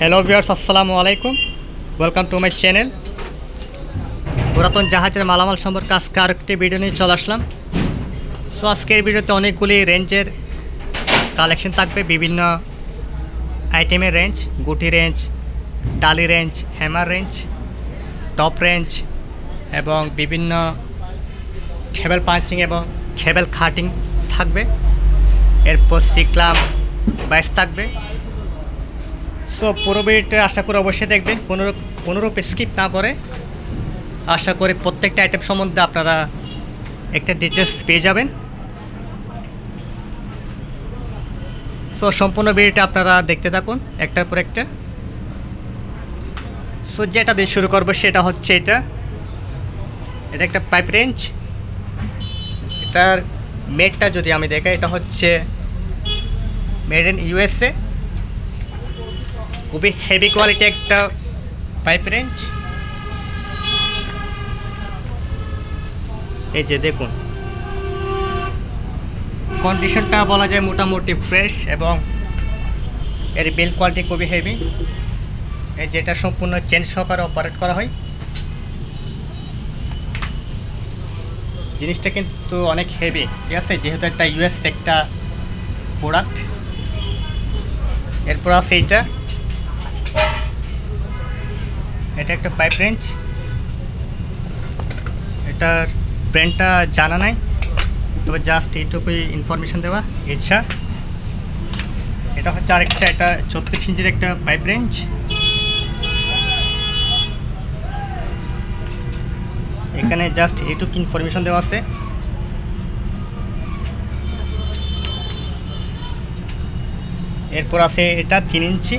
Hello viewers, আসসালামু আলাইকুম। Welcome to my channel. পুরাতন জাহাজের মালামাল সম্পর্কে আজকে আরেকটি ভিডিও নিয়ে চলে আসলাম। সো আজকের ভিডিওতে অনেকগুলি রেঞ্জের কালেকশন থাকবে, বিভিন্ন আইটেমের রেঞ্জ, গুটি রেঞ্জ, টালি range, hammer range, top range এবং বিভিন্ন খেবেল পাঞ্চিং এবং খেবেল খাটিং থাকবে। এরপর সিকলাম বাইস থাকবে। সো পুরো ভিডিওটা আশা করি অবশ্যই দেখবেন, কোনোরূপ স্কিপ না করে। আশা করি প্রত্যেকটা আইটেম সম্বন্ধে আপনারা একটা ডিটেলস পেয়ে যাবেন। সো সম্পূর্ণ ভিডিওটা আপনারা দেখতে থাকুন একটার পর একটা। সো যেটা দিয়ে শুরু করবো সেটা হচ্ছে এটা একটা পাইপ রেঞ্জ। এটার মেডটা যদি আমি দেখাই, এটা হচ্ছে মেড ইন ইউএসএ। খুবই হেভি কোয়ালিটি একটা পাইপ রেঞ্জ। এই যে দেখুন, কন্ডিশনটা বলা যায় মোটামুটি ফ্রেশ এবং এর বিল্ড কোয়ালিটি খুবই হেভি। এই যেটা সম্পূর্ণ চেন সহকারে অপারেট করা হয়। জিনিসটা কিন্তু অনেক হেভি, ঠিক আছে, যেহেতু একটা ইউএস একটা প্রোডাক্ট। এরপর আছে এটা একটা পাইপ রেঞ্জ। এটার ব্র্যান্ডটা জানা নাই, তবে জাস্ট এইটুকুই ইনফরমেশন দেওয়া ইচ্ছা। এটা হচ্ছে আরেকটা, এটা 36 ইঞ্চির একটা পাইপ রেঞ্জ। এখানে জাস্ট এইটুকু ইনফরমেশন দেওয়া আছে। এরপর আছে এটা 3 ইঞ্চি।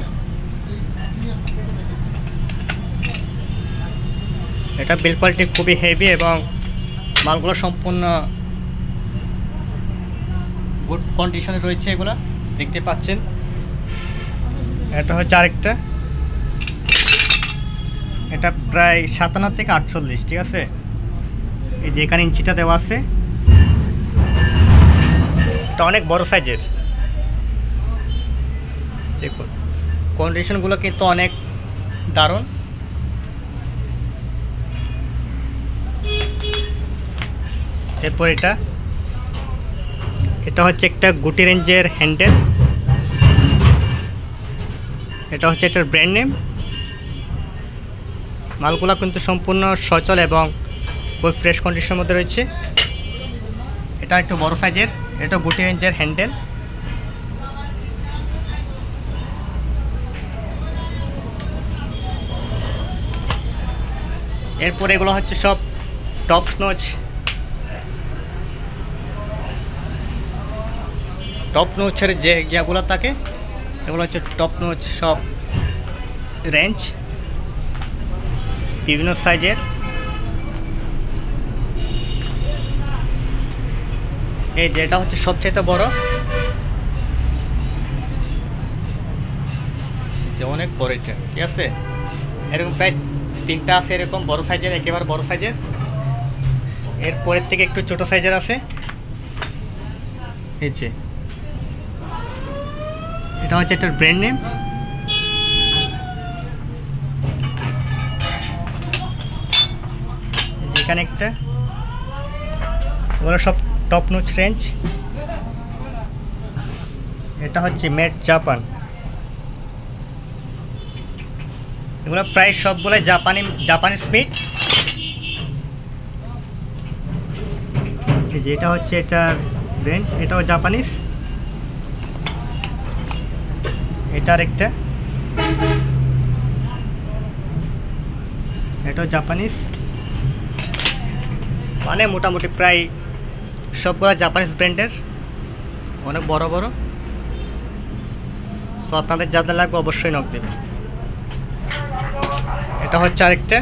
এটা বিল্ড কোয়ালিটি খুবই হেভি এবং মালগুলো সম্পূর্ণ গুড কন্ডিশনে রয়েছে, এগুলো দেখতে পাচ্ছেন। এটা হচ্ছে আরেকটা, এটা প্রায় 57 থেকে 48, ঠিক আছে। এই যে এখানে ইঞ্চিটা দেওয়া আছে, এটা অনেক বড় সাইজের। দেখুন কন্ডিশনগুলো কিন্তু অনেক দারুণ। এরপর এটা হচ্ছে একটা গুটি রেঞ্জের হ্যান্ডেল। এটা হচ্ছে এটার ব্র্যান্ড নেম। মালগুলো কিন্তু সম্পূর্ণ সচল এবং খুব ফ্রেশ কন্ডিশনের মধ্যে রয়েছে। এটা একটু বড় সাইজের, এটা গুটি রেঞ্জের হ্যান্ডেল। এরপর এগুলো হচ্ছে সব টপ নোচের যে ইয়াগুলো থাকে, এগুলো হচ্ছে টপ নোচ সব রেঞ্জ, বিভিন্ন সাইজের। এই যে এটা হচ্ছে সবচেয়ে বড়, যে অনেক বড় এটা, ঠিক আছে। এরকম প্রায় 3টা আছে এরকম বড় সাইজের, একেবারে বড় সাইজের। এরপরের থেকে একটু ছোট সাইজের আছে। এই যে এটা হচ্ছে এটার ব্র্যান্ড নেম। যেখানে একটা, ওগুলো সব টপ নোচ রেঞ্জ। এটা হচ্ছে মেড জাপান। এগুলো প্রায় সবগুলো জাপানিজ মেড। যেটা হচ্ছে এটার ব্র্যান্ড, এটাও জাপানিজ। এটার একটা, এটাও জাপানিজ। মানে মোটামুটি প্রায় সবগুলো জাপানিজ ব্র্যান্ডের, অনেক বড় বড়। সো আপনাদের যাদের লাগবে অবশ্যই নক দেবেন। এটা হচ্ছে আরেকটা,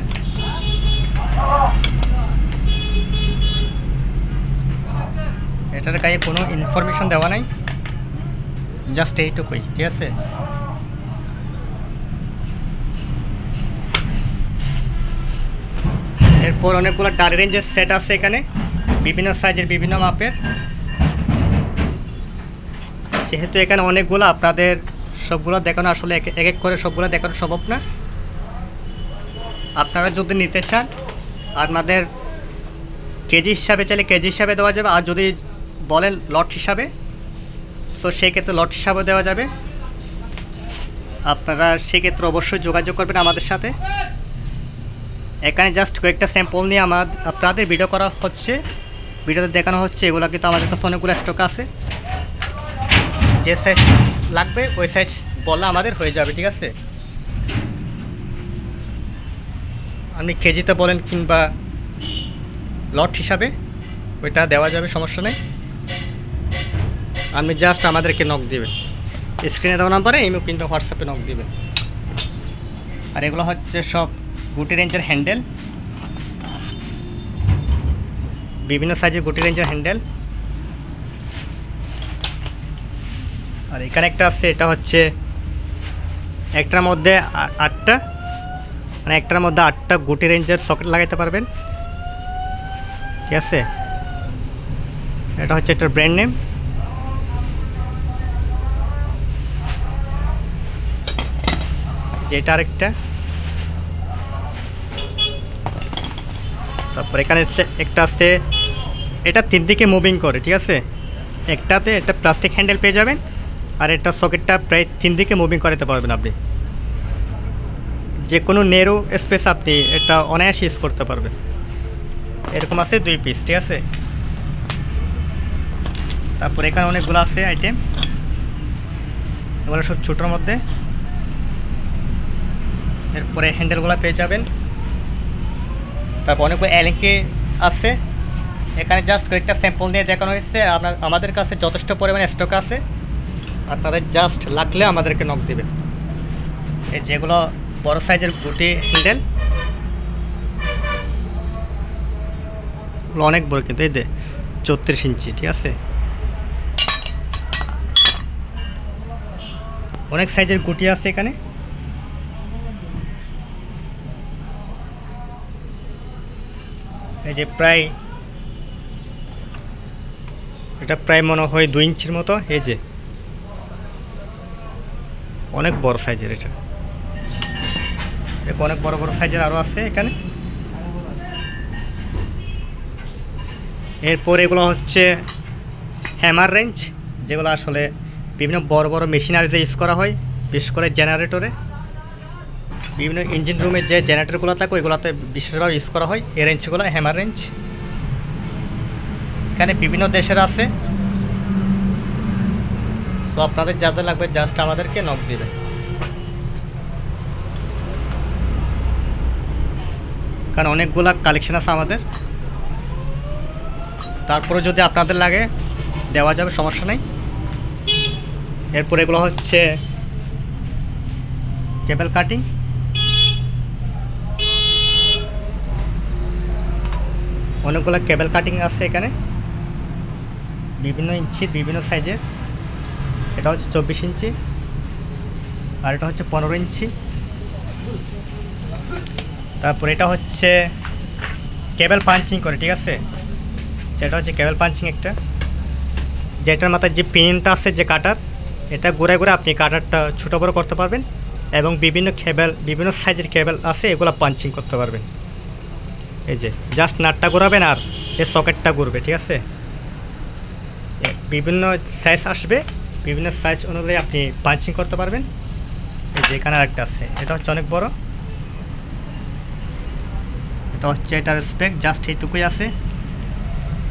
এটার গায়ে কোনো ইনফরমেশন দেওয়া নাই, জাস্ট এইটুকুই, ঠিক আছে। এরপর অনেকগুলো টালি রেঞ্জের সেট আছে এখানে, বিভিন্ন সাইজের, বিভিন্ন মাপের। যেহেতু এখানে অনেকগুলো আপনাদের সবগুলো দেখানো আসলে এক এক করে সবগুলো দেখানো সম্ভব না। আপনারা যদি নিতে চান আপনাদের কেজি হিসাবে চাইলে কেজি হিসাবে দেওয়া যাবে, আর যদি বলেন লট হিসাবে সো সেক্ষেত্রে লট হিসাবে দেওয়া যাবে। আপনারা সেক্ষেত্রে অবশ্যই যোগাযোগ করবেন আমাদের সাথে। এখানে জাস্ট কয়েকটা স্যাম্পল নিয়ে আপনাদের ভিডিও করা হচ্ছে, ভিডিওতে দেখানো হচ্ছে। এগুলো কিন্তু আমাদের কাছে অনেকগুলো স্টক আছে, যে সাইজ লাগবে ওই সাইজ বললে আমাদের হয়ে যাবে, ঠিক আছে। আপনি কেজিতে বলেন কিংবা লট হিসাবে ওইটা দেওয়া যাবে, সমস্যা নেই। আপনি জাস্ট আমাদেরকে নক দিবেন, স্ক্রিনে দেওয়া নাম্বারে ইমেল কিংবা হোয়াটসঅ্যাপে নক দিবেন। আর এগুলো হচ্ছে সব গুটি রেঞ্জের হ্যান্ডেল, বিভিন্ন সাইজের গুটি রেঞ্জের হ্যান্ডেল। আর এখানে একটা আছে, এটা হচ্ছে একটার মধ্যে 8টা, মানে একটার মধ্যে 8টা গুটি রেঞ্জের সকেট লাগাইতে পারবেন, ঠিক আছে। এটা হচ্ছে এটার ব্র্যান্ড নেম। যেটা আরেকটা, তারপর এখানে একটা আছে, এটা 3 দিকে মুভিং করে, ঠিক আছে। একটাতে একটা প্লাস্টিক হ্যান্ডেল পেয়ে যাবেন, আর একটা সকেটটা প্রায় 3 দিকে মুভিং করাতে পারবেন আপনি। যে কোনো নেরো স্পেস আপনি এটা অনায়াসে ইউজ করতে পারবেন। এরকম আছে 2 পিস, ঠিক আছে। তারপর এখানে অনেকগুলো আছে আইটেম, এগুলো সব ছোটোর মধ্যে। এরপরে হ্যান্ডেলগুলো পেয়ে যাবেন। তারপর অনেকগুলো এলকে আছে, এখানে জাস্ট কয়েকটা স্যাম্পল নিয়ে দেখানো হয়েছে। আমাদের কাছে যথেষ্ট পরিমাণে স্টক আছে, আপনাদের জাস্ট লাগলে আমাদেরকে নক দেবেন। এই যেগুলো বড় সাইজের গুটি হ্যান্ডেল, অনেক বড়, কিন্তু এই 34 ইঞ্চি, ঠিক আছে। অনেক সাইজের গুটি আছে এখানে। এই যে প্রায় এটা প্রায় মনে হয় 2 ইঞ্চির মতো। এই যে অনেক বড় সাইজের, এটা অনেক বড় বড় সাইজের আরও আছে এখানে। এরপর এগুলো হচ্ছে হ্যামার রেঞ্জ, যেগুলো আসলে বিভিন্ন বড় বড় মেশিনারিতে ইউজ করা হয়, বিশেষ করে জেনারেটরে। বিভিন্ন ইঞ্জিন রুমে যে জেনারেটরগুলো থাকে ওইগুলোতে বিশেষভাবে ইউজ করা হয় এই রেঞ্জগুলো, হ্যামার রেঞ্জ। এখানে বিভিন্ন দেশের আছে, সো আপনাদের যাদের লাগবে জাস্ট আমাদেরকে নক দিবেন। কারণ অনেকগুলা কালেকশন আছে আমাদের, তারপরে যদি আপনাদের লাগে দেওয়া যাবে, সমস্যা নেই। এরপর এগুলো হচ্ছে কেবল কাটিং, অনেকগুলো কেবল কাটিং আছে এখানে, বিভিন্ন ইঞ্চির বিভিন্ন সাইজের। এটা হচ্ছে 24 ইঞ্চি, আর এটা হচ্ছে 15 ইঞ্চি। তারপর এটা হচ্ছে কেবল পাঞ্চিং করে, ঠিক আছে। যেটা হচ্ছে কেবল পাঞ্চিং একটা, যেটার মাথায় যে পিনটা আছে, যে কাটার, এটা ঘুরে ঘুরে আপনি কাটারটা ছোটো বড়ো করতে পারবেন, এবং বিভিন্ন কেবল, বিভিন্ন সাইজের কেবল আছে, এগুলো পাঞ্চিং করতে পারবেন। এই যে জাস্ট নাটটা ঘোরাবেন আর এই সকেটটা ঘুরবে, ঠিক আছে। বিভিন্ন সাইজ আসবে, বিভিন্ন সাইজ অনুযায়ী আপনি পাঞ্চিং করতে পারবেন। এই যে এখানে আরেকটা আছে, এটা হচ্ছে অনেক বড়। এটা হচ্ছে এটার স্পেক জাস্ট এইটুকুই আছে,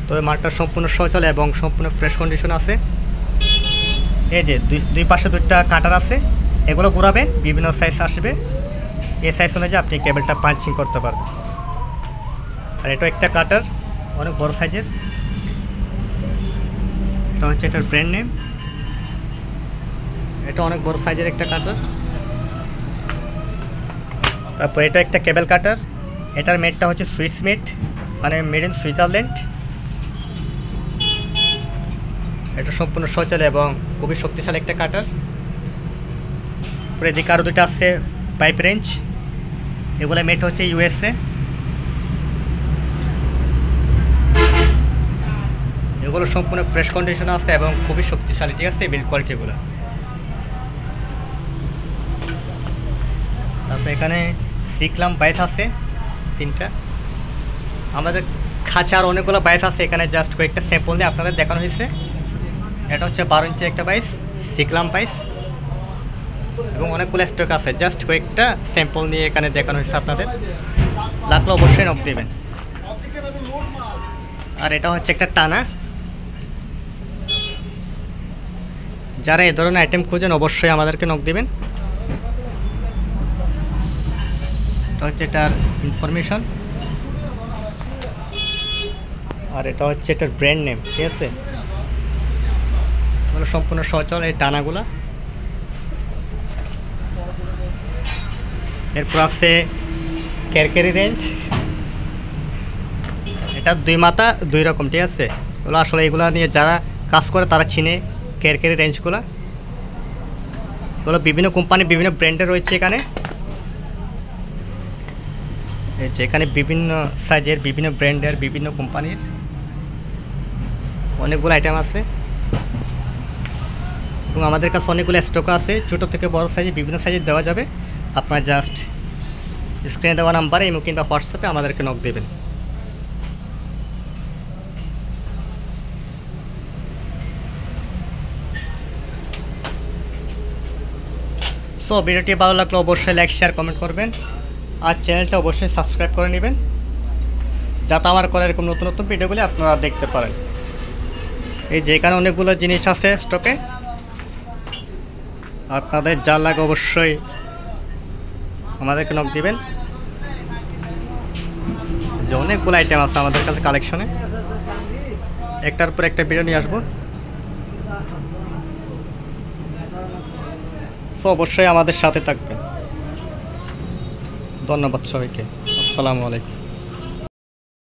তবে মালটা সম্পূর্ণ সচল এবং সম্পূর্ণ ফ্রেশ কন্ডিশন আছে। এই যে দুই পাশে 2টা কাটার আছে, এগুলো ঘোরাবেন, বিভিন্ন সাইজ আসবে, এই সাইজ অনুযায়ী আপনি কেবলটা পাঞ্চিং করতে পারবেন। আর এটা একটা কাটার, অনেক বড় সাইজের। এটা হচ্ছে এটার ব্র্যান্ড নেম, এটা অনেক বড় সাইজের একটা কাটার। তারপর এটা একটা কেবল কাটার, এটার মেডটা হচ্ছে সুইস মেড, মানে মেড ইন সুইজারল্যান্ড। এটা সম্পূর্ণ সচল এবং খুবই শক্তিশালী একটা কাটার। পরে এদিকে আরও 2টা আছে পাইপ রেঞ্জ, এগুলো মেড হচ্ছে ইউএসএ। এগুলো সম্পূর্ণ ফ্রেশ কন্ডিশন আছে এবং খুবই শক্তিশালী, ঠিক আছে, বিল্ড কোয়ালিটিগুলো। তো এখানে সিকলাম বাইস আছে 3টা। আমাদের খাঁচার অনেকগুলো বাইস আছে, এখানে জাস্ট কয়েকটা স্যাম্পল দিয়ে আপনাদের দেখানো হয়েছে। এটা হচ্ছে 12 ইঞ্চি একটা বাইস, সিকলাম বাইস, এবং অনেকগুলো স্টক আছে, জাস্ট কয়েকটা স্যাম্পল নিয়ে এখানে দেখানো হয়েছে আপনাদের। লাগলে অবশ্যই নক দেবেন। আর এটা হচ্ছে একটা টানা। যারা এই ধরনের আইটেম খুঁজেন অবশ্যই আমাদেরকে নক দেবেন। এটা হচ্ছে এটার ইনফরমেশন, আর এটা হচ্ছে এটার ব্র্যান্ড নেম, ঠিক আছে? মানে সম্পূর্ণ সচল এই টানাগুলা। এরপর আছে কেরকেরি রেঞ্জ। এটা 2 মাথা 2 রকম, ঠিক আছে? এগুলো আসলে এগুলো নিয়ে যারা কাজ করে তারা চিনে কেরকেরি রেঞ্জগুলো। এগুলো বিভিন্ন কোম্পানি বিভিন্ন ব্র্যান্ডের রয়েছে এখানে। এই যে এখানে বিভিন্ন সাইজের, বিভিন্ন ব্র্যান্ডের, বিভিন্ন কোম্পানির অনেকগুলো আইটেম আছে, এবং আমাদের কাছে অনেকগুলো স্টক আছে। ছোটো থেকে বড় সাইজে বিভিন্ন সাইজে দেওয়া যাবে। আপনার জাস্ট স্ক্রিনে দেওয়া নাম্বারে ইমো কিংবা হোয়াটসঅ্যাপে আমাদেরকে নক দেবেন। সো ভিডিওটি ভালো লাগলে অবশ্যই লাইক শেয়ার কমেন্ট করবেন, আর চ্যানেলটা অবশ্যই সাবস্ক্রাইব করে নেবেন, যাতে আমার করা এরকম নতুন নতুন ভিডিওগুলি আপনারা দেখতে পারেন। এই যে এখানে অনেকগুলো জিনিস আছে স্টকে, আপনাদের যা লাগে অবশ্যই আমাদেরকে নক দিবেন। যে অনেকগুলো আইটেম আছে আমাদের কাছে কালেকশনে, একটার পর একটা ভিডিও নিয়ে আসবো। সো অবশ্যই আমাদের সাথে থাকবেন। ধন্যবাদ সবাইকে। আসসালামু আলাইকুম।